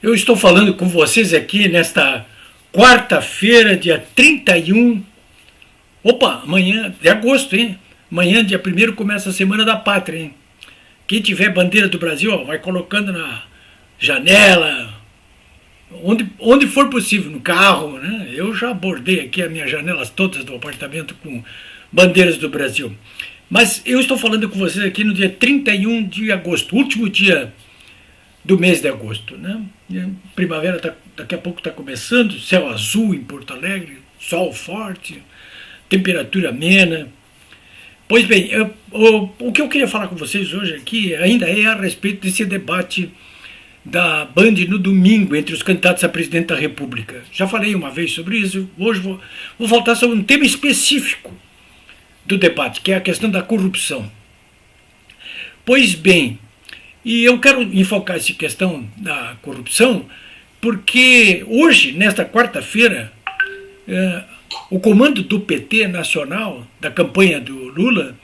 Eu estou falando com vocês aqui nesta quarta-feira, dia 31. Opa, amanhã de agosto, hein? Amanhã, dia 1º, começa a Semana da Pátria, hein? Quem tiver bandeira do Brasil, ó, vai colocando na janela, onde for possível, no carro, né? Eu já bordei aqui as minhas janelas todas do apartamento com bandeiras do Brasil. Mas eu estou falando com vocês aqui no dia 31 de agosto, último dia do mês de agosto, né? Primavera daqui a pouco está começando, céu azul em Porto Alegre, sol forte, temperatura amena. Pois bem, o que eu queria falar com vocês hoje aqui ainda é a respeito desse debate da Band no domingo entre os candidatos a presidente da República. Já falei uma vez sobre isso, hoje vou voltar sobre um tema específico do debate, que é a questão da corrupção. Pois bem, e eu quero enfocar essa questão da corrupção porque hoje, nesta quarta-feira, o comando do PT nacional, da campanha do Lula,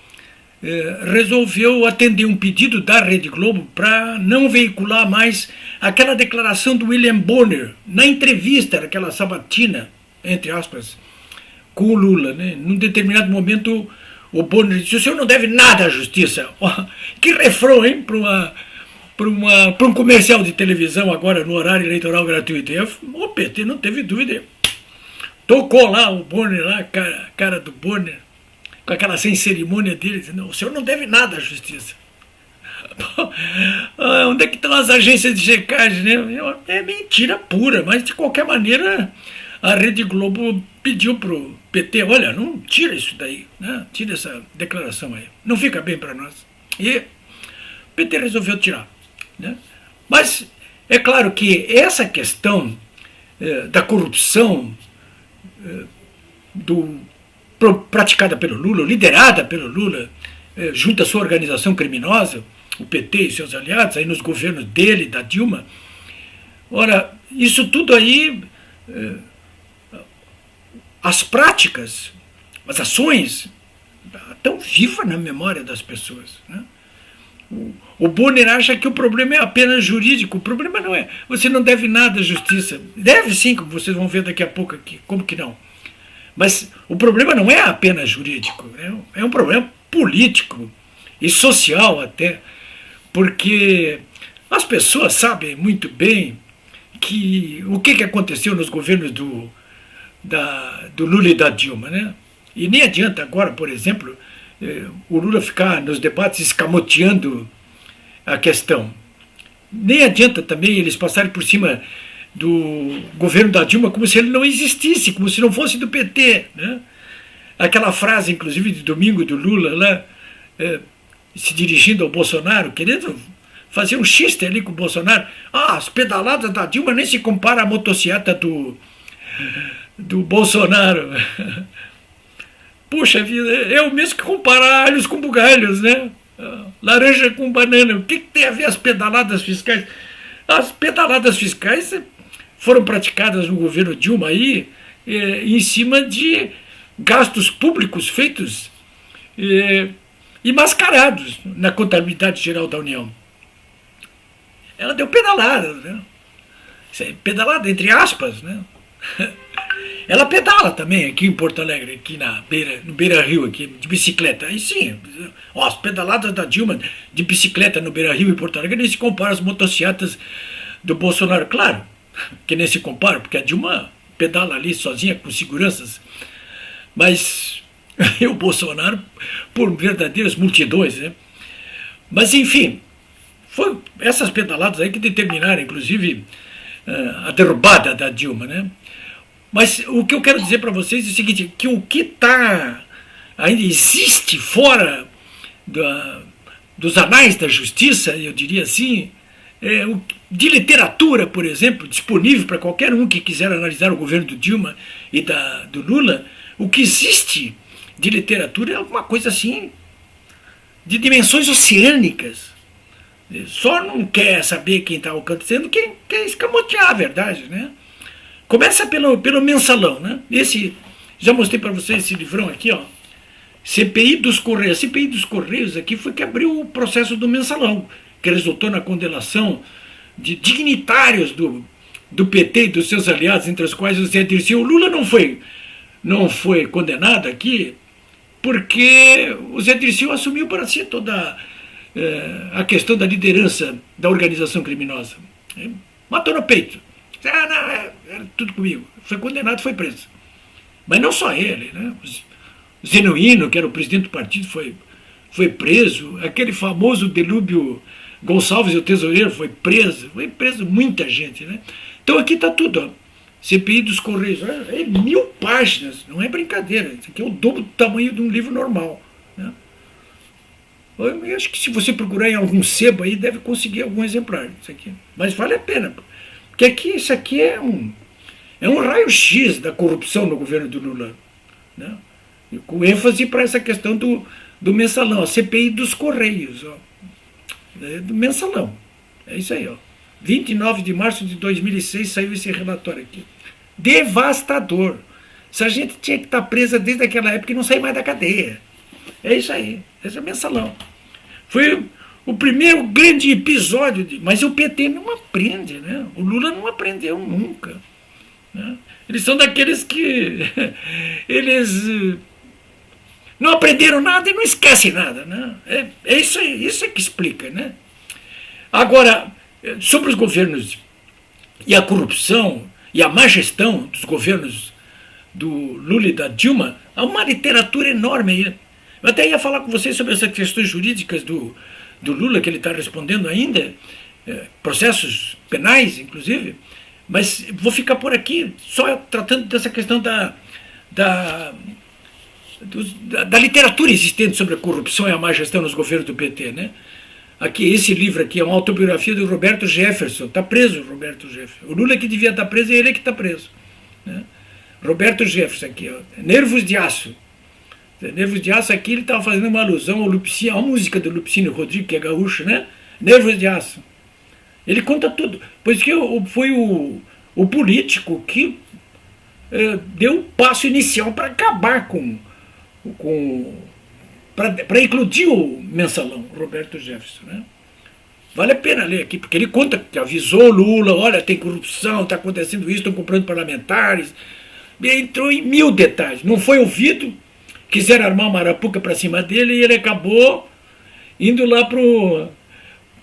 resolveu atender um pedido da Rede Globo para não veicular mais aquela declaração do William Bonner, na entrevista, naquela sabatina, entre aspas, com o Lula, né? Num determinado momento, o Bonner disse: o senhor não deve nada à justiça. Que refrão, hein, para um comercial de televisão agora no horário eleitoral gratuito. E o PT não teve dúvida. Tocou lá o Bonner, lá, a cara do Bonner, com aquela sem cerimônia dele, dizendo: o senhor não deve nada à justiça. Onde é que estão as agências de checagem, né? É mentira pura, mas de qualquer maneira a Rede Globo pediu para o PT: olha, não tira isso daí, né? Tira essa declaração aí, não fica bem para nós. E o PT resolveu tirar, né? Mas é claro que essa questão da corrupção praticada pelo Lula, liderada pelo Lula, junto à sua organização criminosa, o PT e seus aliados, aí nos governos dele, da Dilma. Ora, isso tudo aí, as práticas, as ações, estão vivas na memória das pessoas, né? O Bonner acha que o problema é apenas jurídico. O problema não é. Você não deve nada à justiça. Deve sim, como vocês vão ver daqui a pouco aqui. Como que não? Mas o problema não é apenas jurídico. É um problema político e social até. Porque as pessoas sabem muito bem que o que aconteceu nos governos do Lula e da Dilma, né? E nem adianta agora, por exemplo, o Lula ficar nos debates escamoteando a questão. Nem adianta também eles passarem por cima do governo da Dilma como se ele não existisse, como se não fosse do PT, né? Aquela frase, inclusive, de domingo do Lula, lá, se dirigindo ao Bolsonaro, querendo fazer um xiste ali com o Bolsonaro: as pedaladas da Dilma nem se compara à motocicleta do Bolsonaro. Puxa vida, é o mesmo que comparar alhos com bugalhos, né? Laranja com banana. O que tem a ver as pedaladas fiscais? As pedaladas fiscais foram praticadas no governo Dilma aí, em cima de gastos públicos feitos e mascarados na contabilidade geral da União. Ela deu pedalada, né? Pedalada entre aspas, né? Ela pedala também aqui em Porto Alegre, aqui no Beira-Rio, aqui, de bicicleta. Aí sim, as pedaladas da Dilma de bicicleta no Beira-Rio e Porto Alegre nem se comparam às motocicletas do Bolsonaro. Claro que nem se compara, porque a Dilma pedala ali sozinha, com seguranças. Mas o Bolsonaro por verdadeiras multidões, né? Mas enfim, foi essas pedaladas aí que determinaram, inclusive, a derrubada da Dilma, né? Mas o que eu quero dizer para vocês é o seguinte: que o que ainda existe fora dos anais da justiça, eu diria assim, de literatura, por exemplo, disponível para qualquer um que quiser analisar o governo do Dilma e do Lula, o que existe de literatura é alguma coisa assim, de dimensões oceânicas. Só não quer saber quem está acontecendo quem quer escamotear a verdade, né? Começa pelo mensalão, né? Já mostrei para vocês esse livrão aqui, ó. CPI dos Correios. A CPI dos Correios aqui foi que abriu o processo do mensalão, que resultou na condenação de dignitários do PT e dos seus aliados, entre os quais o Zé Dirceu. O Lula não foi condenado aqui porque o Zé Dirceu assumiu para si toda a questão da liderança da organização criminosa. Matou no peito. Era tudo comigo. Foi condenado, foi preso. Mas não só ele, né? O Zenuíno, que era o presidente do partido, foi preso. Aquele famoso Delúbio Gonçalves, o tesoureiro, foi preso muita gente, né? Então aqui está tudo, ó. CPI dos Correios, é 1000 páginas, não é brincadeira. Isso aqui é o dobro do tamanho de um livro normal, né? Eu acho que se você procurar em algum sebo aí, deve conseguir algum exemplar disso aqui. Mas vale a pena, porque isso aqui é um raio-x da corrupção no governo do Lula, né? E com ênfase para essa questão do mensalão, a CPI dos Correios, ó. Do mensalão. É isso aí, ó. 29 de março de 2006 saiu esse relatório aqui. Devastador. Essa gente tinha que estar presa desde aquela época e não sair mais da cadeia. É isso aí. Esse é o mensalão. Foi o primeiro grande episódio. Mas o PT não aprende, né? O Lula não aprendeu nunca, né? Eles são daqueles que eles não aprenderam nada e não esquecem nada, né? É isso aí, isso é que explica, né? Agora, sobre os governos e a corrupção e a má gestão dos governos do Lula e da Dilma, há uma literatura enorme aí. Eu até ia falar com vocês sobre essas questões jurídicas do Lula, que ele está respondendo ainda, processos penais, inclusive, mas vou ficar por aqui, só tratando dessa questão da literatura existente sobre a corrupção e a má gestão nos governos do PT, né? Aqui, esse livro aqui é uma autobiografia do Roberto Jefferson. Está preso o Roberto Jefferson. O Lula que devia estar preso e ele que está preso, né? Roberto Jefferson aqui, ó. Nervos de Aço. Nervos de Aço aqui ele estava fazendo uma alusão ao Lupicínio, a música do Lupicínio Rodrigo, que é gaúcho, né? Nervos de Aço. Ele conta tudo. Pois que foi o político que deu um passo inicial para acabar para incluir o mensalão, Roberto Jefferson, né? Vale a pena ler aqui, porque ele conta que avisou o Lula, olha, tem corrupção, está acontecendo isso, estão comprando parlamentares. Ele entrou em 1000 detalhes. Não foi ouvido, quiseram armar uma arapuca para cima dele e ele acabou indo lá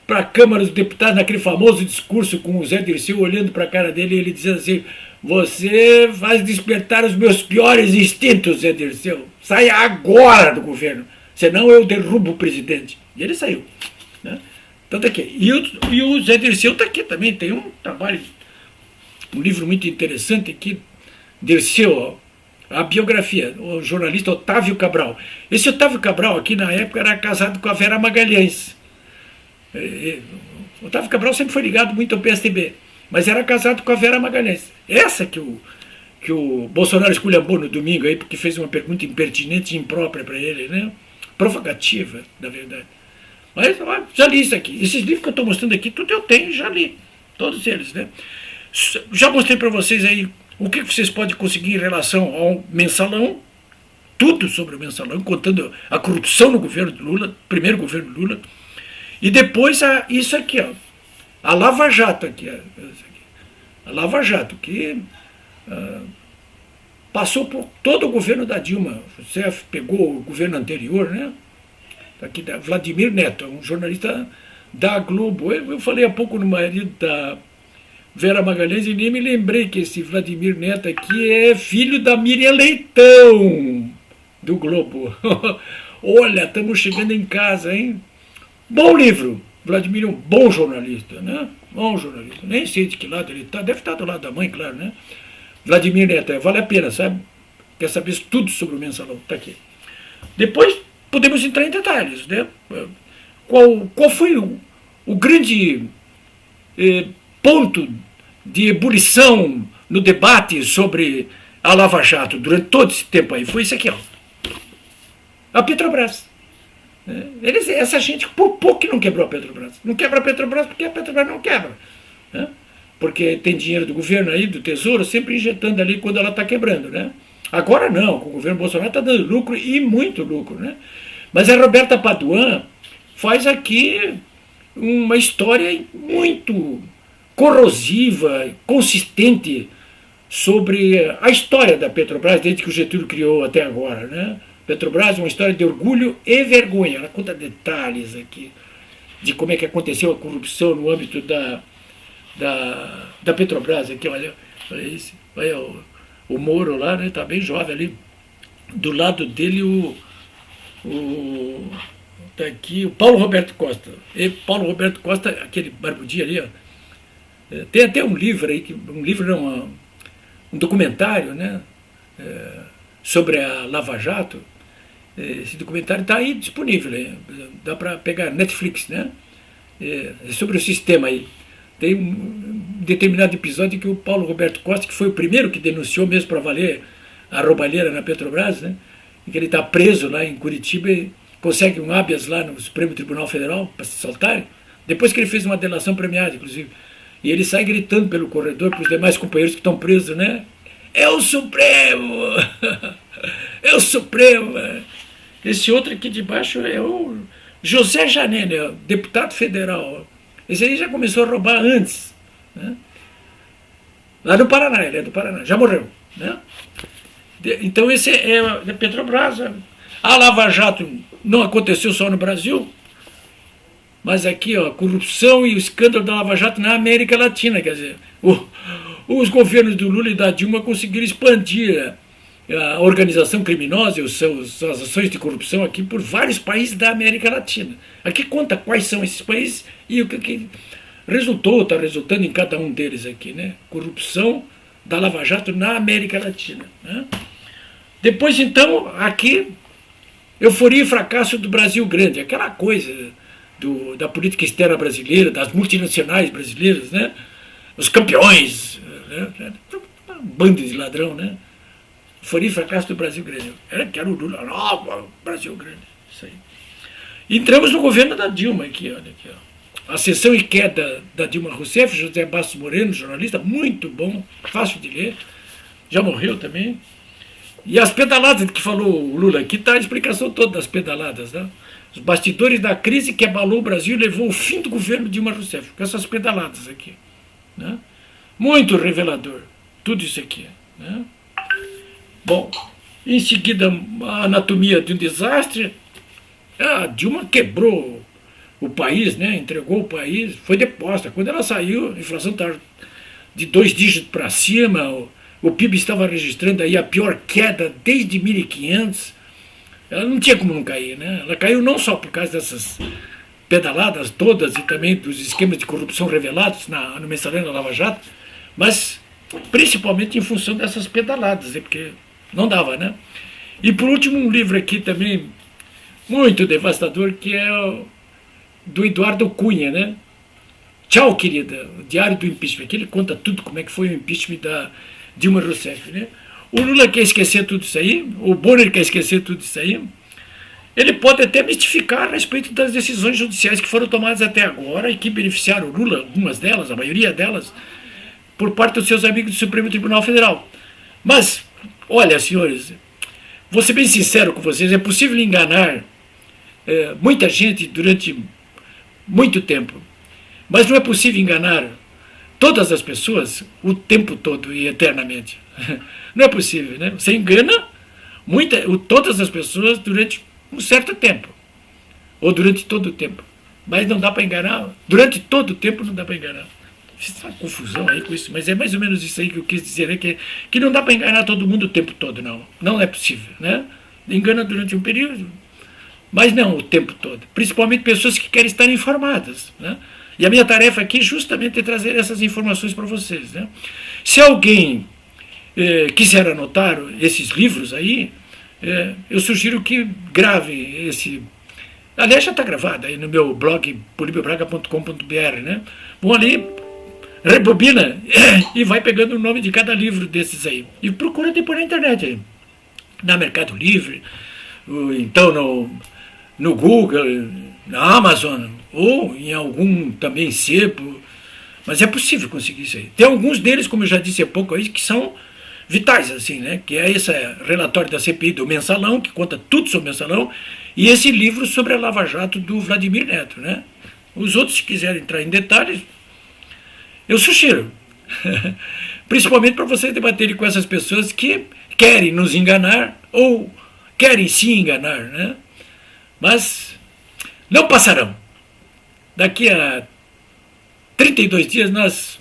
para a Câmara dos Deputados, naquele famoso discurso com o Zé Dirceu olhando para a cara dele e ele dizendo assim: você faz despertar os meus piores instintos, Zé Dirceu. Saia agora do governo, senão eu derrubo o presidente. E ele saiu, né? Então tá aqui. E o Zé Dirceu está aqui também, tem um trabalho, um livro muito interessante aqui, Dirceu, ó, a biografia, o jornalista Otávio Cabral. Esse Otávio Cabral aqui na época era casado com a Vera Magalhães. Otávio Cabral sempre foi ligado muito ao PSDB, mas era casado com a Vera Magalhães. Essa que o Bolsonaro esculhambou no domingo aí, porque fez uma pergunta impertinente e imprópria para ele, né? Provocativa, na verdade. Mas já li isso aqui. Esses livros que eu estou mostrando aqui, tudo eu tenho, já li. Todos eles, né? Já mostrei para vocês aí o que vocês podem conseguir em relação ao mensalão, tudo sobre o mensalão, contando a corrupção no governo do Lula, primeiro governo do Lula, e depois isso aqui, ó, a Lava Jato aqui, a Lava Jato, que passou por todo o governo da Dilma. Você pegou o governo anterior, né? Aqui da Vladimir Neto, um jornalista da Globo. Eu falei há pouco no marido da Vera Magalhães e nem me lembrei que esse Vladimir Neto aqui é filho da Miriam Leitão, do Globo. Olha, estamos chegando em casa, hein? Bom livro. Vladimir é um bom jornalista, né? Bom jornalista. Nem sei de que lado ele está. Deve estar do lado da mãe, claro, né? Vladimir Neto, vale a pena, sabe? Quer saber tudo sobre o mensalão? Está aqui. Depois podemos entrar em detalhes, né? Qual foi o grande ponto de ebulição no debate sobre a Lava Jato durante todo esse tempo aí? Foi isso aqui, ó. A Petrobras. Essa gente, por pouco que não quebrou a Petrobras. Não quebra a Petrobras porque a Petrobras não quebra, né? Porque tem dinheiro do governo aí, do Tesouro, sempre injetando ali quando ela está quebrando, né? Agora não, o governo Bolsonaro está dando lucro e muito lucro, né? Mas a Roberta Padoan faz aqui uma história muito corrosiva, consistente sobre a história da Petrobras desde que o Getúlio criou até agora, né? Petrobras é uma história de orgulho e vergonha. Ela conta detalhes aqui de como é que aconteceu a corrupção no âmbito da Petrobras. Aqui, olha esse, olha o Moro lá, né? Tá bem jovem ali. Do lado dele tá aqui o Paulo Roberto Costa. E Paulo Roberto Costa, aquele barbudinho ali, ó. Tem até um livro aí, um livro não, um documentário, né? Sobre a Lava Jato. Esse documentário está aí disponível, dá para pegar Netflix, né? Sobre o sistema aí. Tem um determinado episódio em que o Paulo Roberto Costa, que foi o primeiro que denunciou mesmo para valer a roubalheira na Petrobras, né? Em que ele está preso lá em Curitiba e consegue um habeas lá no Supremo Tribunal Federal para se soltar, depois que ele fez uma delação premiada, inclusive. E ele sai gritando pelo corredor para os demais companheiros que estão presos, né? É o Supremo! É o Supremo! Esse outro aqui de baixo é o José Janene, deputado federal. Esse aí já começou a roubar antes, né? Lá no Paraná, ele é do Paraná, já morreu, né? Então esse é da Petrobras. A Lava Jato não aconteceu só no Brasil, mas aqui, ó, a corrupção e o escândalo da Lava Jato na América Latina, quer dizer, os governos do Lula e da Dilma conseguiram expandir a organização criminosa e as ações de corrupção aqui por vários países da América Latina. Aqui conta quais são esses países e o que resultou, está resultando em cada um deles aqui, né? Corrupção da Lava Jato na América Latina, né? Depois, então, aqui, euforia e fracasso do Brasil Grande, aquela coisa da política externa brasileira, das multinacionais brasileiras, né? Os campeões, né? Um bando de ladrão, né? Euforia e fracasso do Brasil Grande. Era o Lula, Brasil Grande, isso aí. Entramos no governo da Dilma aqui, olha aqui, ó. Ascensão e queda da Dilma Rousseff, José Bastos Moreno, jornalista, muito bom, fácil de ler, já morreu também. E as pedaladas que falou o Lula aqui, está a explicação toda das pedaladas, né? Os bastidores da crise que abalou o Brasil e levou ao fim do governo Dilma Rousseff, com essas pedaladas aqui, né? Muito revelador, tudo isso aqui, né? Bom, em seguida, a anatomia de um desastre. A Dilma quebrou o país, né? Entregou o país, foi deposta. Quando ela saiu, a inflação estava de 2 dígitos para cima, o PIB estava registrando aí a pior queda desde 1500. Ela não tinha como não cair, né? Ela caiu não só por causa dessas pedaladas todas e também dos esquemas de corrupção revelados no mensalão da Lava Jato, mas principalmente em função dessas pedaladas, porque não dava, né? E por último, um livro aqui também muito devastador, que é do Eduardo Cunha, né? Tchau, querida, o Diário do Impeachment. Aqui ele conta tudo, como é que foi o impeachment da Dilma Rousseff, né? O Lula quer esquecer tudo isso aí, o Bonner quer esquecer tudo isso aí. Ele pode até mistificar a respeito das decisões judiciais que foram tomadas até agora e que beneficiaram o Lula, algumas delas, a maioria delas, por parte dos seus amigos do Supremo Tribunal Federal. Mas, olha, senhores, vou ser bem sincero com vocês, é possível enganar muita gente durante muito tempo, mas não é possível enganar todas as pessoas o tempo todo e eternamente. Não é possível, né? Você engana todas as pessoas durante um certo tempo, ou durante todo o tempo, mas não dá para enganar, durante todo o tempo não dá para enganar. Fiz uma confusão aí com isso, mas é mais ou menos isso aí que eu quis dizer, né? Que não dá para enganar todo mundo o tempo todo, não é possível, né? Engana durante um período, mas não o tempo todo, principalmente pessoas que querem estar informadas, né? E a minha tarefa aqui justamente é trazer essas informações para vocês, né? Se alguém quiser anotar esses livros aí, eu sugiro que grave esse. Aliás, já está gravado aí no meu blog polibiobraga.com.br, né? Vão ali, rebobina e vai pegando o nome de cada livro desses aí. E procura depois na internet aí. Na Mercado Livre, então no Google, na Amazon, ou em algum também sebo. Mas é possível conseguir isso aí. Tem alguns deles, como eu já disse há pouco aí, que são vitais, assim, né? Que é esse relatório da CPI do Mensalão, que conta tudo sobre o Mensalão, e esse livro sobre a Lava Jato do Vladimir Neto, né? Os outros, se quiserem entrar em detalhes, Eu sugiro, principalmente para vocês debaterem com essas pessoas que querem nos enganar ou querem se enganar, né? Mas não passarão. Daqui a 32 dias nós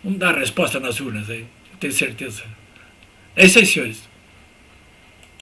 vamos dar a resposta nas urnas aí, tenho certeza. É isso aí, senhores.